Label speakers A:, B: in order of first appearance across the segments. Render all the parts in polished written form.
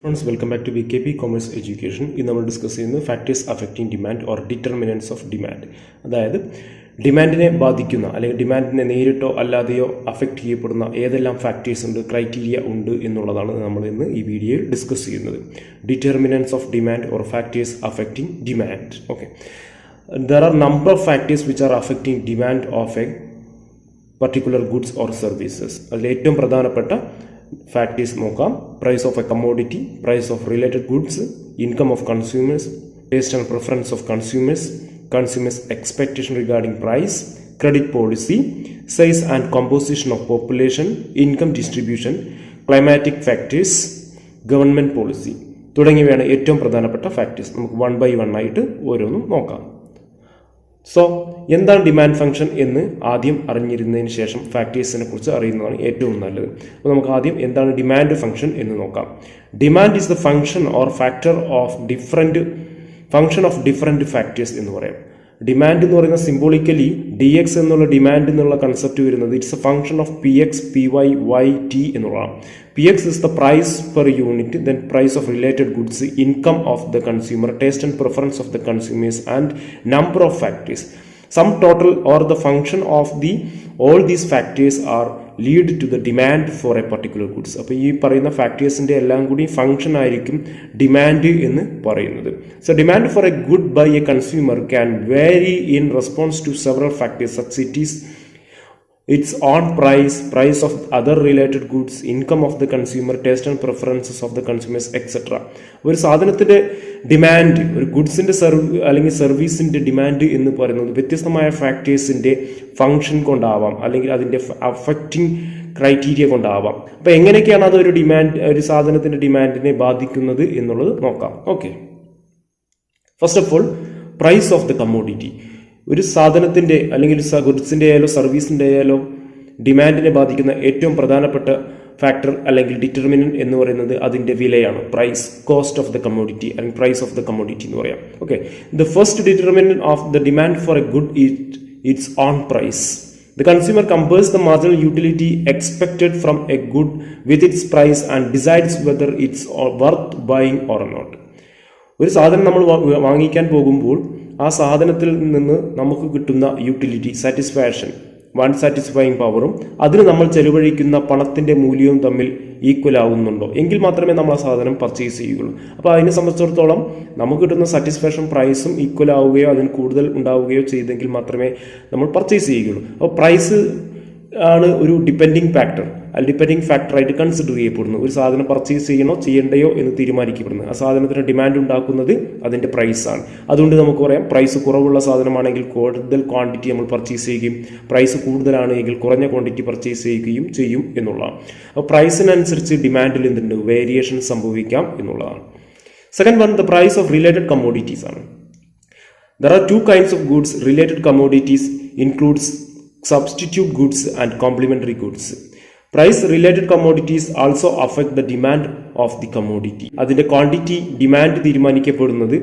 A: Friends, welcome back to BKP Commerce Education. ഇന്ന് നമ്മൾ discuss ചെയ്യുന്നത് factors affecting demand or determinants of demand. അതായത് ഡിമാൻഡിനെ ബാധിക്കുന്ന അല്ലെങ്കിൽ ഡിമാൻഡിനെ നേരിട്ടോ അല്ലാതെയോ അഫക്റ്റ് ചെയ്യപ്പെടുന്ന ഏതെല്ലാം ഫാക്ടേഴ്സ് ഉണ്ട്, ക്രൈറ്റീരിയ ഉണ്ട് എന്നുള്ളതാണ് നമ്മൾ ഇന്ന് ഈ വീഡിയോയിൽ ഡിസ്കസ് ചെയ്യുന്നത്. Determinants of demand or factors affecting demand. Okay, there are number of factors which are affecting demand of a particular goods or services. അതിൽ ഏറ്റവും പ്രധാനപ്പെട്ട ഫാക്ടേഴ്സ് നോക്കാം. Price of a commodity, price of related goods, income of consumers, taste and preference of consumers, consumers expectation regarding price, credit policy, size and composition of population, income distribution, climatic factors, government policy തുടങ്ങിയവയാണ് ഏറ്റവും പ്രധാനപ്പെട്ട factors. നമുക്ക് one by one ആയിട്ട് ഓരോന്നും നോക്കാം. So എന്താണ് demand function എന്ന് ആദ്യം അറിഞ്ഞിരുന്നതിന് ശേഷം ഫാക്ടേഴ്സിനെ കുറിച്ച് അറിയുന്നതാണ് ഏറ്റവും നല്ലത്. അപ്പോൾ നമുക്ക് ആദ്യം എന്താണ് ഡിമാൻഡ് ഫംഗ്ഷൻ എന്ന് നോക്കാം. Demand is the function or factor of different factors എന്ന് പറയാം. ഡിമാൻഡ് എന്ന് പറയുന്ന സിംബോളിക്കലി ഡി എക്സ് എന്നുള്ള ഡിമാൻഡ് എന്നുള്ള കൺസെപ്റ്റ് വരുന്നത് it's a function of P X P Y Y T എന്നുള്ളതാണ്. P X is the price per unit, then price of related goods, income of the consumer, taste and preference of the consumers and number of factors. Sum total or the function of all these factors are lead to the demand for a particular goods. അപ്പോൾ ഈ പറയുന്ന ഫാക്ടേഴ്സിൻ്റെ എല്ലാം കൂടി function ആയിരിക്കും demand എന്ന് പറയുന്നത്. So demand for a good by a consumer can vary in response to several factors such it is its own price of other related goods, income of the consumer, taste and preferences of the consumers, etc. ഒരു സാധനത്തിന്റെ demand, ഒരു ഗുഡ്സിന്റെ അല്ലെങ്കിൽ സർവീസിന്റെ demand എന്ന് പറയുന്നത് വ്യത്യസ്തമായ ഫാക്ടേഴ്സിന്റെ function കൊണ്ടാവാം അല്ലെങ്കിൽ അതിന്റെ അഫക്റ്റിംഗ് ക്രൈറ്റീരിയ കൊണ്ടാവാം. അപ്പോൾ എങ്ങനെയൊക്കെയാണ് അത് ഒരു സാധനത്തിന്റെ ഡിമാൻഡിനെ ബാധിക്കുന്നത് എന്നുള്ളത് നോക്കാം. Okay, first of all price of the commodity. ഒരു സാധനത്തിൻ്റെ അല്ലെങ്കിൽ ഗുഡ്സിൻ്റെ ആയാലോ സർവീസിൻ്റെ ആയാലോ ഡിമാൻഡിനെ ബാധിക്കുന്ന ഏറ്റവും പ്രധാനപ്പെട്ട ഫാക്ടർ അല്ലെങ്കിൽ ഡിറ്റർമിനന്റ് എന്ന് പറയുന്നത് അതിൻ്റെ വിലയാണ്. Price, cost of the commodity അല്ലെങ്കിൽ പ്രൈസ് ഓഫ് ദ കമ്മോഡിറ്റി എന്ന് പറയാം. Okay, the first determinant of the demand for a good it's own price. The consumer compares the marginal utility expected from a good with its price and decides whether it's worth buying or not. ഒരു സാധനം നമ്മൾ വാങ്ങിക്കാൻ പോകുമ്പോൾ ആ സാധനത്തിൽ നിന്ന് നമുക്ക് കിട്ടുന്ന യൂട്ടിലിറ്റി, സാറ്റിസ്ഫാക്ഷൻ, വൺ സാറ്റിസ്ഫൈങ് പവറും അതിന് നമ്മൾ ചെലവഴിക്കുന്ന പണത്തിൻ്റെ മൂല്യവും തമ്മിൽ ഈക്വൽ ആവുന്നുണ്ടോ എങ്കിൽ മാത്രമേ നമ്മൾ ആ സാധനം പർച്ചേസ് ചെയ്യുകയുള്ളൂ. അപ്പോൾ അതിനെ സംബന്ധിച്ചിടത്തോളം നമുക്ക് കിട്ടുന്ന സാറ്റിസ്ഫാക്ഷൻ പ്രൈസും ഈക്വൽ ആവുകയോ അതിന് കൂടുതൽ ഉണ്ടാവുകയോ ചെയ്തെങ്കിൽ മാത്രമേ നമ്മൾ പർച്ചേസ് ചെയ്യുകയുള്ളൂ. അപ്പോൾ പ്രൈസ് ആണ് ഒരു ഡിപ്പെൻഡിങ് ഫാക്ടറായിട്ട് കൺസിഡർ ചെയ്യപ്പെടുന്നു. ഒരു സാധനം പർച്ചേസ് ചെയ്യണോ ചെയ്യണ്ടയോ എന്ന് തീരുമാനിക്കപ്പെടുന്നത് ആ സാധനത്തിന് ഡിമാൻഡ് ഉണ്ടാക്കുന്നത് അതിൻ്റെ പ്രൈസാണ്. അതുകൊണ്ട് നമുക്ക് പറയാം പ്രൈസ് കുറവുള്ള സാധനമാണെങ്കിൽ കൂടുതൽ ക്വാണ്ടിറ്റി നമ്മൾ പർച്ചേസ് ചെയ്യുകയും പ്രൈസ് കൂടുതലാണെങ്കിൽ കുറഞ്ഞ ക്വാണ്ടിറ്റി പർച്ചേസ് ചെയ്യുകയും ചെയ്യും എന്നുള്ളതാണ്. അപ്പോൾ പ്രൈസിനനുസരിച്ച് ഡിമാൻഡിൽ എന്തുണ്ട്, വേരിയേഷൻ സംഭവിക്കാം എന്നുള്ളതാണ്. Second one, the price of related commodities ആണ്. There are two kinds of goods. Related commodities includes substitute goods and complementary goods. Price related commodities also affect the demand of the commodity. അതിൻ്റെ quantity demand തീരുമാനിക്കപ്പെടുന്നത്,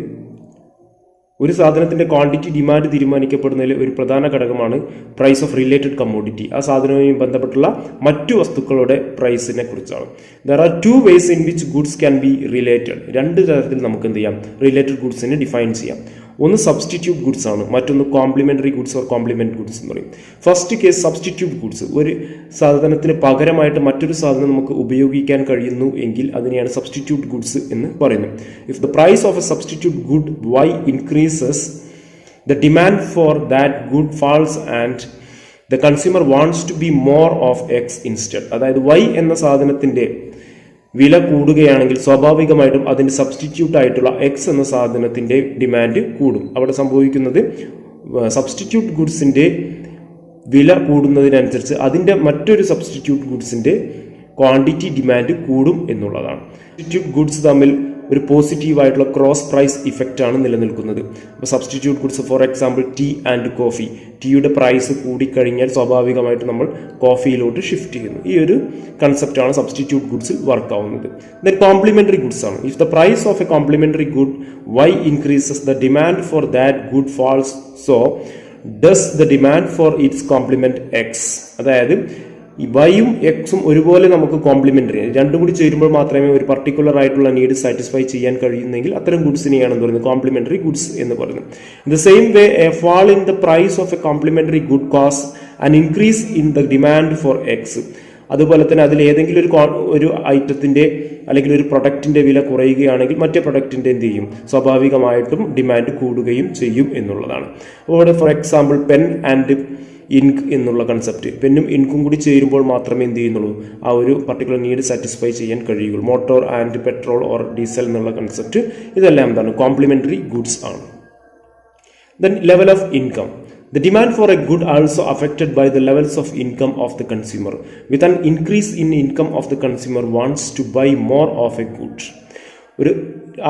A: ഒരു സാധനത്തിൻ്റെ quantity demand തീരുമാനിക്കപ്പെടുന്നതിൽ ഒരു പ്രധാന ഘടകമാണ് price of related commodity. ആ സാധനവുമായി ബന്ധപ്പെട്ടുള്ള മറ്റു വസ്തുക്കളുടെ പ്രൈസിനെ കുറിച്ചാണ്. There are two ways in which goods can be related. രണ്ട് തരത്തിൽ നമുക്ക് എന്ത് ചെയ്യാം, റിലേറ്റഡ് ഗുഡ്സിനെ ഡിഫൈൻ ചെയ്യാം. ഒന്ന് സബ്സ്റ്റിറ്റ്യൂട്ട് ഗുഡ്സ് ആണ്, മറ്റൊന്ന് complementary goods or complement goods എന്ന് പറയും. First case substitute goods. ഒരു സാധനത്തിന് പകരമായിട്ട് മറ്റൊരു സാധനം നമുക്ക് ഉപയോഗിക്കാൻ കഴിയുന്നു എങ്കിൽ അതിനെയാണ് സബ്സ്റ്റിറ്റ്യൂട്ട് ഗുഡ്സ് എന്ന് പറയുന്നത്. If the price of a substitute good Y increases, the demand for that good falls and the consumer wants to be more of X instead. അതായത് വൈ എന്ന സാധനത്തിന്റെ വില കൂടുകയാണെങ്കിൽ സ്വാഭാവികമായിട്ടും അതിന് സബ്സ്റ്റിറ്റ്യൂട്ട് ആയിട്ടുള്ള എക്സ് എന്ന സാധനത്തിന്റെ ഡിമാൻഡ് കൂടും. അവിടെ സംഭവിക്കുന്നത് സബ്സ്റ്റിറ്റ്യൂട്ട് ഗുഡ്സിന്റെ വില കൂടുന്നതിനനുസരിച്ച് അതിന്റെ മറ്റൊരു സബ്സ്റ്റിറ്റ്യൂട്ട് ഗുഡ്സിന്റെ ക്വാണ്ടിറ്റി ഡിമാൻഡ് കൂടും എന്നുള്ളതാണ്. സബ്സ്റ്റിറ്റ്യൂട്ട് ഗുഡ്സ് തമ്മിൽ ഒരു പോസിറ്റീവായിട്ടുള്ള ക്രോസ് പ്രൈസ് ഇഫക്റ്റ് ആണ് നിലനിൽക്കുന്നത്. അപ്പോൾ substitute goods for example tea and coffee. ടീയുടെ പ്രൈസ് കൂടിക്കഴിഞ്ഞാൽ സ്വാഭാവികമായിട്ട് നമ്മൾ കോഫിയിലോട്ട് ഷിഫ്റ്റ് ചെയ്യുന്നു. ഈ ഒരു കൺസെപ്റ്റാണ് സബ്സ്റ്റിറ്റ്യൂട്ട് ഗുഡ്സിൽ വർക്ക് ആവുന്നത്. ദെൻ കോംപ്ലിമെന്ററി ഗുഡ്സ് ആണ്. If the price of a complementary good Y increases, the demand for that good falls, so does the demand for its complement X. അതായത് വൈയും എക്സും ഒരുപോലെ നമുക്ക് കോംപ്ലിമെന്ററി, രണ്ടും കൂടി ചേരുമ്പോൾ മാത്രമേ ഒരു പർട്ടിക്കുലർ ആയിട്ടുള്ള നീഡ് സാറ്റിസ്ഫൈ ചെയ്യാൻ കഴിയുന്നെങ്കിൽ അത്തരം ഗുഡ്സിനെയാണ് എന്ന് പറയുന്നത് കോംപ്ലിമെന്ററി ഗുഡ്സ് എന്ന് പറയുന്നത്. In the same way a fall in the price of a complementary good cause an increase in the demand for X. അതുപോലെ തന്നെ അതിൽ ഏതെങ്കിലും ഒരു ഐറ്റത്തിന്റെ അല്ലെങ്കിൽ ഒരു പ്രൊഡക്റ്റിന്റെ വില കുറയുകയാണെങ്കിൽ മറ്റേ പ്രൊഡക്റ്റിന്റെ എന്ത് ചെയ്യും, സ്വാഭാവികമായിട്ടും ഡിമാൻഡ് കൂടുകയും ചെയ്യും എന്നുള്ളതാണ്. അവിടെ for example pen and ink എന്നുള്ള കൺസെപ്റ്റ്, പെന്നും ഇൻകും കൂടി ചേരുമ്പോൾ മാത്രമേ എന്ത് ചെയ്യുന്നുള്ളൂ, ആ ഒരു പർട്ടിക്കുലർ നീഡ് സാറ്റിസ്ഫൈ ചെയ്യാൻ കഴിയുള്ളൂ. Motor and petrol or diesel എന്നുള്ള കൺസെപ്റ്റ് ഇതെല്ലാം എന്താണ്, കോംപ്ലിമെന്ററി ഗുഡ്സ് ആണ്. Then level of income. The demand for a good also affected by the levels of income of the consumer. With an increase in income of the consumer wants to buy more of a good. ഒരു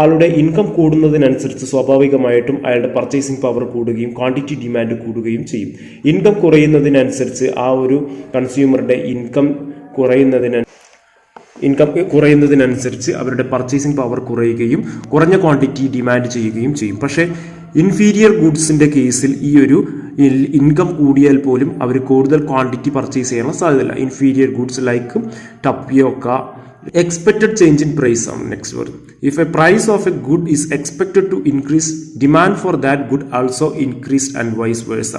A: ആളുടെ income കൂടുന്നതിനനുസരിച്ച് സ്വാഭാവികമായിട്ടും അയാളുടെ purchasing power കൂടുകയും quantity demand കൂടുകയും ചെയ്യും. Income കുറയുന്നതിനനുസരിച്ച് ആ ഒരു കൺസ്യൂമറുടെ ഇൻകം കുറയുന്നതിനനുസരിച്ച് അവരുടെ പർച്ചേസിംഗ് പവർ കുറയുകയും കുറഞ്ഞ ക്വാണ്ടിറ്റി ഡിമാൻഡ് ചെയ്യുകയും ചെയ്യും. പക്ഷേ ഇൻഫീരിയർ ഗുഡ്സിന്റെ കേസിൽ ഈ ഒരു ഇൻകം കൂടിയാൽ പോലും അവർ കൂടുതൽ ക്വാണ്ടിറ്റി പർച്ചേസ് ചെയ്യാനുള്ള സാധ്യതയില്ല. Inferior goods like tapioca. Expected change in price ആണ് next word. If a price of a good is expected to increase, demand for that good also increased and vice versa.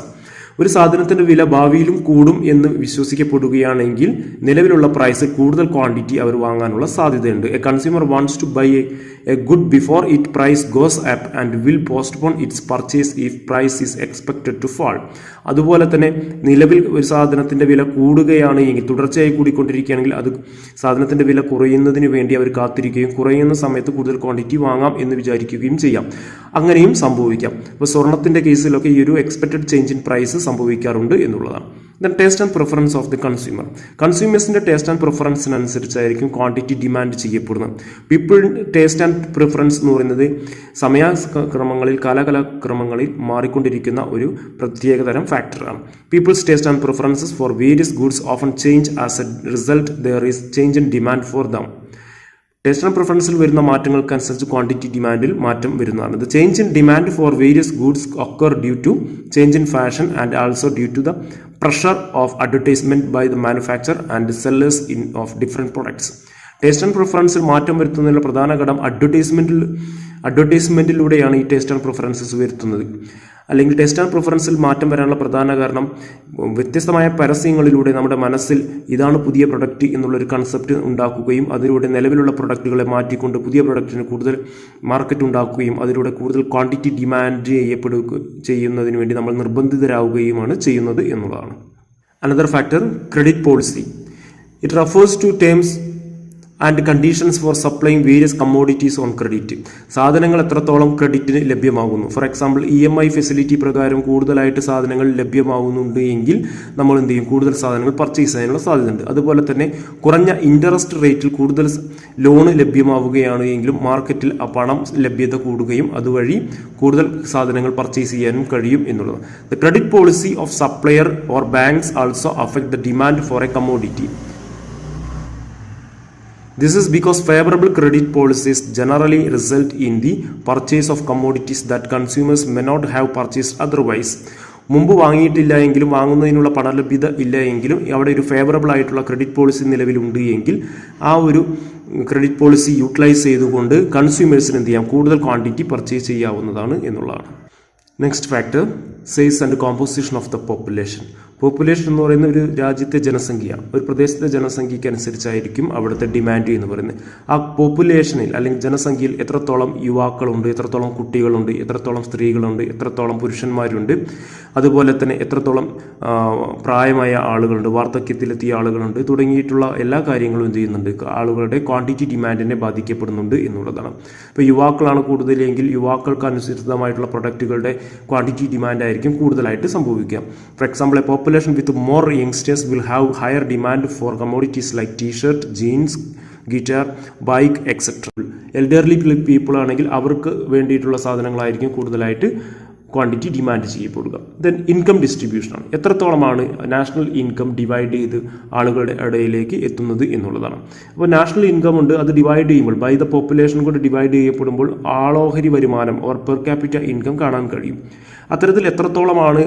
A: ഒരു സാധനത്തിന്റെ വില ഭാവിയിലും കൂടും എന്ന് വിശ്വസിക്കപ്പെടുകയാണെങ്കിൽ നിലവിലുള്ള പ്രൈസ് കൂടുതൽ ക്വാണ്ടിറ്റി അവർ വാങ്ങാനുള്ള സാധ്യതയുണ്ട്. A consumer wants to buy a good before it price goes up and will postpone its purchase if price is expected to fall. അതുപോലെ തന്നെ നിലവിൽ ഒരു സാധനത്തിന്റെ വില കൂടുകയാണ് എങ്കിൽ, തുടർച്ചയായി കൂടിക്കൊണ്ടിരിക്കുകയാണെങ്കിൽ അത് സാധനത്തിന്റെ വില കുറയുന്നതിന് വേണ്ടി അവർ കാത്തിരിക്കുകയും കുറയുന്ന സമയത്ത് കൂടുതൽ ക്വാണ്ടിറ്റി വാങ്ങാം എന്ന് വിചാരിക്കുകയും ചെയ്യാം. അങ്ങനെയും സംഭവിക്കാം. അപ്പോൾ സ്വർണത്തിന്റെ കേസിലൊക്കെ ഈ ഒരു എക്സ്പെക്റ്റഡ് ചേഞ്ച് ഇൻ പ്രൈസ് സംഭവിക്കാറുണ്ട് എന്നുള്ളതാണ്. Then taste and preference of the consumer. കൺസ്യൂമേഴ്സിന്റെ ടേസ്റ്റ് ആൻഡ് പ്രിഫറൻസിനനുസരിച്ചായിരിക്കും ക്വാണ്ടിറ്റി ഡിമാൻഡ് ചെയ്യപ്പെടുന്നത്. പീപ്പിൾ ടേസ്റ്റ് ആൻഡ് പ്രിഫറൻസ് എന്ന് പറയുന്നത് സമയക്രമങ്ങളിൽ കാലക്രമങ്ങളിൽ മാറിക്കൊണ്ടിരിക്കുന്ന ഒരു പ്രത്യേകതരം ഫാക്ടറാണ്. People's taste and preferences for various goods often change as a result there is change in demand for them. Taste and പ്രിഫറൻസിൽ വരുന്ന മാറ്റങ്ങൾക്കനുസരിച്ച് ക്വാണ്ടിറ്റി ഡിമാൻഡിൽ മാറ്റം വരുന്നതാണ്. The change in demand for various goods occur due to change in fashion and also due to the pressure of advertisement by the manufacture and sellers of different products. Taste and പ്രിഫറൻസിൽ മാറ്റം വരുത്തുന്നതിനുള്ള പ്രധാന ഘടകം അഡ്വർടൈസ്മെന്റിലൂടെയാണ് ഈ taste and preferences വരുത്തുന്നത്. അല്ലെങ്കിൽ taste and പ്രിഫറൻസിൽ മാറ്റം വരാനുള്ള പ്രധാന കാരണം വ്യത്യസ്തമായ പരസ്യങ്ങളിലൂടെ നമ്മുടെ മനസ്സിൽ ഇതാണ് പുതിയ പ്രൊഡക്റ്റ് എന്നുള്ളൊരു കൺസെപ്റ്റ് ഉണ്ടാക്കുകയും അതിലൂടെ നിലവിലുള്ള പ്രൊഡക്റ്റുകളെ മാറ്റിക്കൊണ്ട് പുതിയ പ്രൊഡക്റ്റിന് കൂടുതൽ മാർക്കറ്റ് ഉണ്ടാക്കുകയും അതിലൂടെ കൂടുതൽ ക്വാണ്ടിറ്റി ഡിമാൻഡ് ചെയ്യുന്നതിന് വേണ്ടി നമ്മൾ നിർബന്ധിതരാകുകയുമാണ് ചെയ്യുന്നത് എന്നുള്ളതാണ്. Another factor credit policy. It refers to terms and conditions for supplying various commodities on credit. സാധനങ്ങൾ എത്രത്തോളം ക്രെഡിറ്റിന് ലഭ്യമാകുന്നു. ഫോർ എക്സാമ്പിൾ EMI ഫെസിലിറ്റി പ്രകാരം കൂടുതലായിട്ട് സാധനങ്ങൾ ലഭ്യമാകുന്നുണ്ട് എങ്കിൽ നമ്മൾ എന്ത് ചെയ്യും, കൂടുതൽ സാധനങ്ങൾ പർച്ചേസ് ചെയ്യാനുള്ള സാധ്യതയുണ്ട്. അതുപോലെ തന്നെ കുറഞ്ഞ ഇൻട്രസ്റ്റ് റേറ്റിൽ കൂടുതൽ ലോണ് ലഭ്യമാവുകയാണ് എങ്കിലും മാർക്കറ്റിൽ ആ പണം ലഭ്യത കൂടുകയും അതുവഴി കൂടുതൽ സാധനങ്ങൾ പർച്ചേസ് ചെയ്യാനും കഴിയും എന്നുള്ളത്. The credit policy of supplier or banks also affect the demand for A commodity. This is because favorable credit policies generally result in the purchase of commodities that consumers may not have purchased otherwise. മുമ്പ് വാങ്ങിയിട്ടില്ല എങ്കിലും വാങ്ങുന്നതിനുള്ള പണലഭ്യത ഇല്ല എങ്കിലും അവിടെ ഒരു favourable ആയിട്ടുള്ള credit policy നിലവിലുണ്ട് എങ്കിൽ ആ ഒരു ക്രെഡിറ്റ് പോളിസി യൂട്ടിലൈസ് ചെയ്തുകൊണ്ട് കൺസ്യൂമേഴ്സിന് എന്ത് ചെയ്യാം, കൂടുതൽ ക്വാണ്ടിറ്റി പർച്ചേസ് ചെയ്യാവുന്നതാണ് എന്നുള്ളതാണ്. Next factor, size and composition of the population. Population എന്ന് പറയുന്ന ഒരു രാജ്യത്തെ ജനസംഖ്യ, ഒരു പ്രദേശത്തെ ജനസംഖ്യയ്ക്ക് അനുസരിച്ചായിരിക്കും അവിടുത്തെ ഡിമാൻഡ് എന്ന് പറയുന്നത്. ആ പോപ്പുലേഷനിൽ അല്ലെങ്കിൽ ജനസംഖ്യയിൽ എത്രത്തോളം യുവാക്കളുണ്ട്, എത്രത്തോളം കുട്ടികളുണ്ട്, എത്രത്തോളം സ്ത്രീകളുണ്ട്, എത്രത്തോളം പുരുഷന്മാരുണ്ട്, അതുപോലെ തന്നെ എത്രത്തോളം പ്രായമായ ആളുകളുണ്ട്, വാർദ്ധക്യത്തിലെത്തിയ ആളുകളുണ്ട് തുടങ്ങിയിട്ടുള്ള എല്ലാ കാര്യങ്ങളും എന്ത് ചെയ്യുന്നുണ്ട്, ആളുകളുടെ ക്വാണ്ടിറ്റി ഡിമാൻഡിനെ ബാധിക്കപ്പെടുന്നുണ്ട് എന്നുള്ളതാണ്. ഇപ്പോൾ യുവാക്കളാണ് കൂടുതലെങ്കിൽ യുവാക്കൾക്ക് അനുസൃതമായിട്ടുള്ള പ്രൊഡക്റ്റുകളുടെ ക്വാണ്ടിറ്റി ഡിമാൻഡ് ആയിരിക്കും കൂടുതലായിട്ട് സംഭവിക്കുക. For example, A population with more youngsters will have higher demand for commodities like t-shirt, jeans, guitar, bike, etc. Elderly people ആണെങ്കിൽ അവർക്ക് വേണ്ടിയിട്ടുള്ള സാധനങ്ങളായിരിക്കും കൂടുതലായിട്ട് ക്വാണ്ടിറ്റി ഡിമാൻഡ് ചെയ്യപ്പെടുക. ദെൻ ഇൻകം ഡിസ്ട്രിബ്യൂഷനാണ്. എത്രത്തോളമാണ് നാഷണൽ ഇൻകം ഡിവൈഡ് ചെയ്ത് ആളുകളുടെ ഇടയിലേക്ക് എത്തുന്നത് എന്നുള്ളതാണ്. അപ്പോൾ നാഷണൽ ഇൻകം ഉണ്ട്, അത് ഡിവൈഡ് ചെയ്യുമ്പോൾ ബൈ ദ പോപ്പുലേഷൻ കൊണ്ട് ഡിവൈഡ് ചെയ്യപ്പെടുമ്പോൾ ആളോഹരി വരുമാനം ഓർ പെർ ക്യാപിറ്റ ഇൻകം കാണാൻ കഴിയും. അത്തരത്തിൽ എത്രത്തോളമാണ്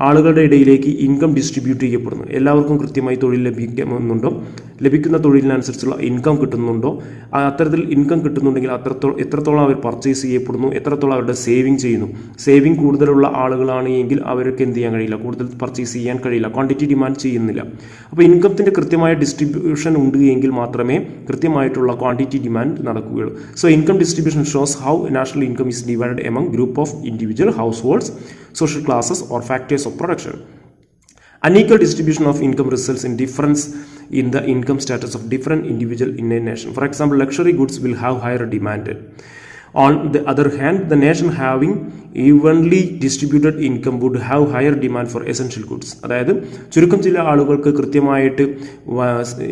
A: ആളുകളുടെ ഇടയിലേക്ക് ഇൻകം ഡിസ്ട്രിബ്യൂട്ട് ചെയ്യപ്പെടുന്നത്, എല്ലാവർക്കും കൃത്യമായി തൊഴിൽ ലഭിക്കുന്നുണ്ടോ, ലഭിക്കുന്ന തൊഴിലിനനുസരിച്ചുള്ള ഇൻകം കിട്ടുന്നുണ്ടോ, അത്തരത്തിൽ ഇൻകം കിട്ടുന്നുണ്ടെങ്കിൽ എത്രത്തോളം അവർ പർച്ചേസ് ചെയ്യപ്പെടുന്നു, എത്രത്തോളം അവരുടെ സേവിങ് ചെയ്യുന്നു. സേവിങ് കൂടുതലുള്ള ആളുകളാണ് എങ്കിൽ അവർക്ക് എന്ത് ചെയ്യാൻ കഴിയില്ല, കൂടുതൽ പർച്ചേസ് ചെയ്യാൻ കഴിയില്ല, ക്വാണ്ടിറ്റി ഡിമാൻഡ് ചെയ്യുന്നില്ല. അപ്പോൾ ഇൻകത്തിൻ്റെ കൃത്യമായ ഡിസ്ട്രിബ്യൂഷൻ ഉണ്ട് എങ്കിൽ മാത്രമേ കൃത്യമായിട്ടുള്ള ക്വാണ്ടിറ്റി ഡിമാൻഡ് നടക്കുകയുള്ളൂ. So income distribution shows how national income is divided among group of individual households, social classes or factors of production. Unequal distribution of income results in difference in the income status of different individual in a nation. For example, luxury goods will have higher demand. On the other hand, the nation having evenly distributed income would have higher demand for essential goods. അതായത് ചുരുക്കം ചില ആളുകൾക്ക് കൃത്യമായിട്ട്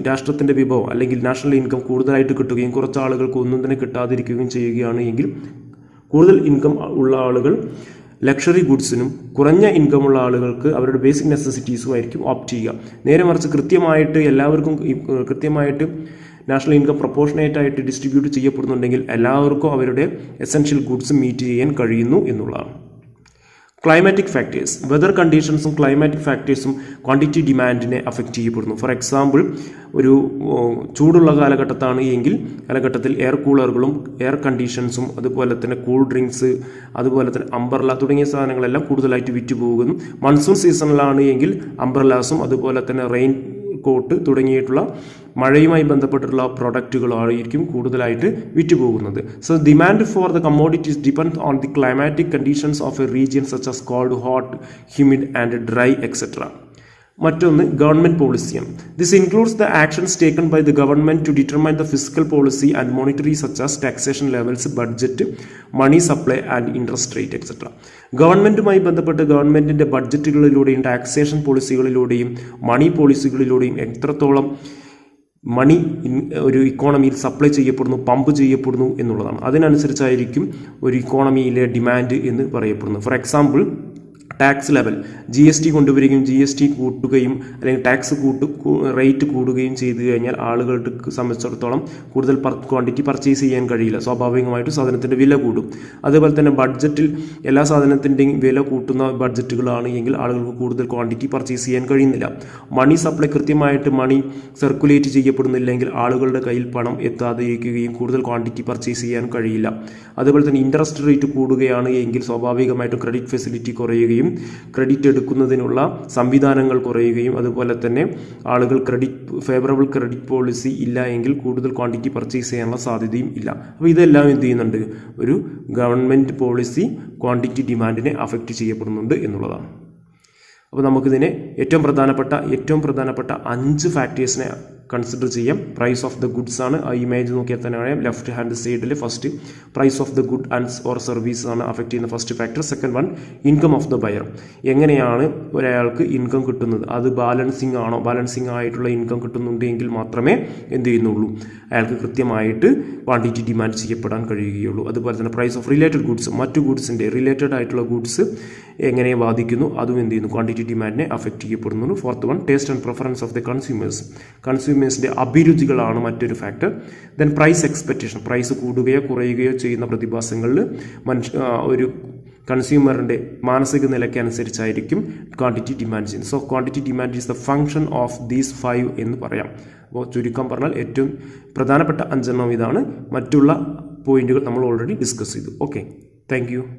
A: രാഷ്ട്രത്തിൻ്റെ വിഭവം അല്ലെങ്കിൽ national income കൂടുതലായിട്ട് കിട്ടുകയും കുറച്ച് ആളുകൾക്ക് ഒന്നും തന്നെ കിട്ടാതിരിക്കുകയും ചെയ്യുകയാണ് എങ്കിൽ കൂടുതൽ ഇൻകം ഉള്ള ആളുകൾ ലക്ഷറി ഗുഡ്സിനും കുറഞ്ഞ ഇൻകമുള്ള ആളുകൾക്ക് അവരുടെ ബേസിക് നെസസിറ്റീസും ആയിരിക്കും ഓപ്റ്റ് ചെയ്യുക. നേരെ മറിച്ച് കൃത്യമായിട്ട് എല്ലാവർക്കും കൃത്യമായിട്ട് നാഷണൽ ഇൻകം പ്രൊപ്പോർഷനേറ്റ് ആയിട്ട് ഡിസ്ട്രിബ്യൂട്ട് ചെയ്യപ്പെടുന്നുണ്ടെങ്കിൽ എല്ലാവർക്കും അവരുടെ എസെൻഷ്യൽ ഗുഡ്സ് മീറ്റ് ചെയ്യാൻ കഴിയുന്നു എന്നുള്ളതാണ്. ക്ലൈമാറ്റിക് ഫാക്ടേഴ്സ്, വെതർ കണ്ടീഷൻസും ക്ലൈമാറ്റിക് ഫാക്ടേഴ്സും ക്വാണ്ടിറ്റി ഡിമാൻഡിനെ അഫക്റ്റ് ചെയ്യപ്പെടുന്നു. ഫോർ എക്സാമ്പിൾ, ഒരു ചൂടുള്ള കാലഘട്ടത്താണ് എങ്കിൽ കാലഘട്ടത്തിൽ എയർ കൂളറുകളും എയർ കണ്ടീഷൻസും അതുപോലെ തന്നെ കൂൾ ഡ്രിങ്ക്സ് അതുപോലെ തന്നെ അംബ്രല്ല തുടങ്ങിയ സാധനങ്ങളെല്ലാം കൂടുതലായിട്ട് വിറ്റുപോകുന്നു. മൺസൂൺ സീസണിലാണ് എങ്കിൽ അംബ്രല്ലാസും അതുപോലെ തന്നെ റെയിൻ കോട്ട് തുടങ്ങിയിട്ടുള്ള മഴയുമായി ബന്ധപ്പെട്ടുള്ള പ്രൊഡക്റ്റുകളായിരിക്കും കൂടുതലായിട്ട് വിറ്റുപോകുന്നത്. So demand for the commodities depend on the climatic conditions of a region such as cold, hot, humid and dry etcetera. മറ്റൊന്ന് ഗവൺമെൻറ് പോളിസിയാണ്. This includes the actions taken by the government to determine the physical policy and monetary such as taxation levels, budget, money supply and interest rate etcetera. ഗവൺമെൻറ്റുമായി ബന്ധപ്പെട്ട് ഗവൺമെൻറ്റിൻ്റെ ബഡ്ജറ്റുകളിലൂടെയും taxation പോളിസികളിലൂടെയും മണി പോളിസികളിലൂടെയും എത്രത്തോളം മണി ഒരു ഇക്കോണമിയിൽ supply ചെയ്യപ്പെടുന്നു, pump ചെയ്യപ്പെടുന്നു എന്നുള്ളതാണ്. അതിനനുസരിച്ചായിരിക്കും ഒരു ഇക്കോണമിയിലെ ഡിമാൻഡ് എന്ന് പറയപ്പെടുന്നത്. For example, tax level GST കൊണ്ടുവരികയും GST കൂട്ടുകയും അല്ലെങ്കിൽ ടാക്സ് റേറ്റ് കൂടുകയും ചെയ്തു കഴിഞ്ഞാൽ ആളുകൾക്ക് സംബന്ധിച്ചിടത്തോളം കൂടുതൽ ക്വാണ്ടിറ്റി പർച്ചേസ് ചെയ്യാൻ കഴിയില്ല. സ്വാഭാവികമായിട്ടും സാധനത്തിൻ്റെ വില കൂടും. അതുപോലെ തന്നെ ബഡ്ജറ്റിൽ എല്ലാ സാധനത്തിൻ്റെയും വില കൂട്ടുന്ന ബഡ്ജറ്റുകളാണ് എങ്കിൽ ആളുകൾക്ക് കൂടുതൽ ക്വാണ്ടിറ്റി പർച്ചേസ് ചെയ്യാൻ കഴിയുന്നില്ല. മണി സപ്ലൈ കൃത്യമായിട്ട് മണി സർക്കുലേറ്റ് ചെയ്യപ്പെടുന്നില്ലെങ്കിൽ ആളുകളുടെ കയ്യിൽ പണം എത്താതെ ഇരിക്കുകയും കൂടുതൽ ക്വാണ്ടിറ്റി പർച്ചേസ് ചെയ്യാൻ കഴിയില്ല. അതുപോലെ തന്നെ ഇൻട്രസ്റ്റ് റേറ്റ് കൂടുകയാണ് എങ്കിൽ സ്വാഭാവികമായിട്ടും ക്രെഡിറ്റ് ഫെസിലിറ്റി കുറയുകയും ക്രെഡിറ്റ് എടുക്കുന്നതിനുള്ള സംവിധാനങ്ങൾ കുറയുകയും അതുപോലെ തന്നെ ആളുകൾ ഫേവറബിൾ ക്രെഡിറ്റ് പോളിസി ഇല്ല എങ്കിൽ കൂടുതൽ ക്വാണ്ടിറ്റി പർച്ചേസ് ചെയ്യാനുള്ള സാധ്യതയും ഇല്ല. അപ്പോൾ ഇതെല്ലാം എന്ത് ചെയ്യുന്നുണ്ട്, ഒരു ഗവൺമെൻറ് പോളിസി ക്വാണ്ടിറ്റി ഡിമാൻഡിനെ അഫക്റ്റ് ചെയ്യപ്പെടുന്നുണ്ട് എന്നുള്ളതാണ്. അപ്പോൾ നമുക്കിതിനെ ഏറ്റവും പ്രധാനപ്പെട്ട 5 ഫാക്ടേഴ്സിനെ കൺസിഡർ ചെയ്യാം. പ്രൈസ് ഓഫ് ദ ഗുഡ്സ് ആണ്. ആ ഇമേജ് നോക്കിയാൽ തന്നെ അറിയാം. ലെഫ്റ്റ് ഹാൻഡ് സൈഡിൽ first prize of the good and or service ആണ് അഫക്റ്റ് ചെയ്യുന്ന first factor. Second one income of the buyer. എങ്ങനെയാണ് ഒരാൾക്ക് ഇൻകം കിട്ടുന്നത്, അത് ബാലൻസിങ് ആണോ, ബാലൻസിങ് ആയിട്ടുള്ള ഇൻകം കിട്ടുന്നുണ്ടെങ്കിൽ മാത്രമേ എന്ത് ചെയ്യുന്നുള്ളൂ, അയാൾക്ക് കൃത്യമായിട്ട് ക്വാണ്ടിറ്റി ഡിമാൻഡ് ചെയ്യപ്പെടാൻ കഴിയുകയുള്ളൂ. അതുപോലെ തന്നെ പ്രൈസ് ഓഫ് റിലേറ്റഡ് ഗുഡ്സ്, മറ്റു ഗുഡ്സിൻ്റെ റിലേറ്റഡ് ആയിട്ടുള്ള ഗുഡ്സ് എങ്ങനെ ബാധിക്കുന്നു, അതും എന്ത് ചെയ്യുന്നു, ക്വാണ്ടിറ്റി ഡിമാൻഡിനെ അഫക്റ്റ് ചെയ്യപ്പെടുന്നു. Fourth one taste and preference of the കൺസ്യൂമേഴ്സിൻ്റെ അഭിരുചികളാണ് മറ്റൊരു factor. Then price expectation, price കൂടുകയോ കുറയുകയോ ചെയ്യുന്ന പ്രതിഭാസങ്ങളിൽ ഒരു കൺസ്യൂമറിൻ്റെ മാനസിക നിലയ്ക്ക് അനുസരിച്ചായിരിക്കും ക്വാണ്ടിറ്റി ഡിമാൻഡ് ചെയ്യുന്നത്. So quantity demand is the function of these 5 എന്ന് പറയാം. അപ്പോൾ ചുരുക്കം പറഞ്ഞാൽ ഏറ്റവും പ്രധാനപ്പെട്ട 5 ഇതാണ്. മറ്റുള്ള പോയിന്റുകൾ നമ്മൾ ഓൾറെഡി ഡിസ്കസ് ചെയ്തു. Okay, thank you.